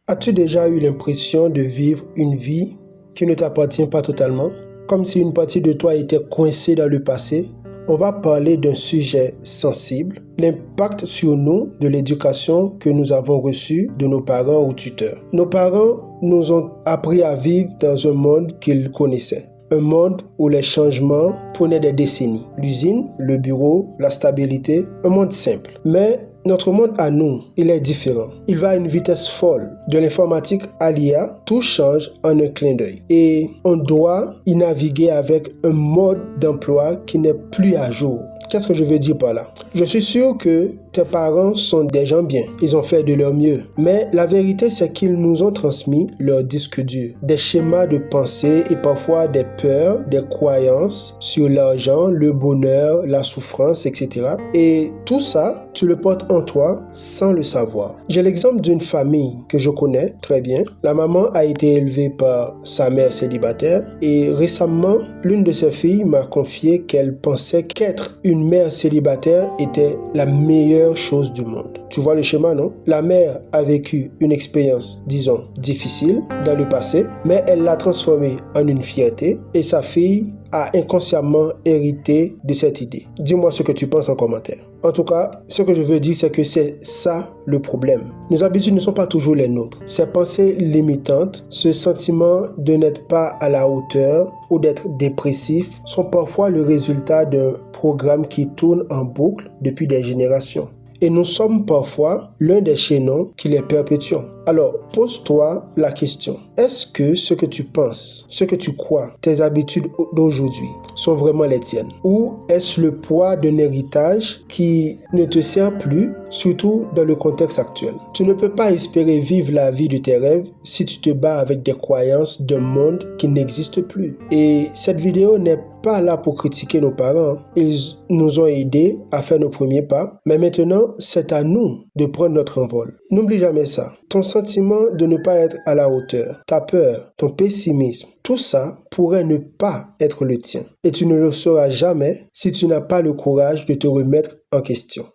As-tu déjà eu l'impression de vivre une vie qui ne t'appartient pas totalement, comme si une partie de toi était coincée dans le passé? On va parler d'un sujet sensible, l'impact sur nous de l'éducation que nous avons reçue de nos parents ou tuteurs. Nos parents nous ont appris à vivre dans un monde qu'ils connaissaient. Un monde où les changements prenaient des décennies. L'usine, le bureau, la stabilité, un monde simple. Mais notre monde à nous, il est différent. Il va à une vitesse folle. De l'informatique à l'IA, tout change en un clin d'œil. Et on doit y naviguer avec un mode d'emploi qui n'est plus à jour. Qu'est-ce que je veux dire par là? Je suis sûr que tes parents sont des gens bien. Ils ont fait de leur mieux. Mais la vérité, c'est qu'ils nous ont transmis leur disque dur. Des schémas de pensée et parfois des peurs, des croyances sur l'argent, le bonheur, la souffrance, etc. Et tout ça, tu le portes en toi sans le savoir. J'ai l'exemple d'une famille que je connais très bien. La maman a été élevée par sa mère célibataire et récemment, l'une de ses filles m'a confié qu'elle pensait qu'être une mère célibataire était la meilleure chose du monde. Tu vois le schéma, non? La mère a vécu une expérience, disons, difficile dans le passé, mais elle l'a transformée en une fierté et sa fille a inconsciemment hérité de cette idée. Dis-moi ce que tu penses en commentaire. En tout cas, ce que je veux dire, c'est que c'est ça le problème. Nos habitudes ne sont pas toujours les nôtres. Ces pensées limitantes, ce sentiment de n'être pas à la hauteur ou d'être dépressif sont parfois le résultat d'un programme qui tourne en boucle depuis des générations. Et nous sommes parfois l'un des chaînons qui les perpétuons. Alors, pose-toi la question. Est-ce que ce que tu penses, ce que tu crois, tes habitudes d'aujourd'hui sont vraiment les tiennes? Ou est-ce le poids d'un héritage qui ne te sert plus, surtout dans le contexte actuel? Tu ne peux pas espérer vivre la vie de tes rêves si tu te bats avec des croyances d'un monde qui n'existe plus. Et cette vidéo n'est pas là pour critiquer nos parents. Ils nous ont aidés à faire nos premiers pas. Mais maintenant, c'est à nous de prendre notre envol. N'oublie jamais ça. Ton sentiment de ne pas être à la hauteur, ta peur, ton pessimisme, tout ça pourrait ne pas être le tien. Et tu ne le sauras jamais si tu n'as pas le courage de te remettre en question.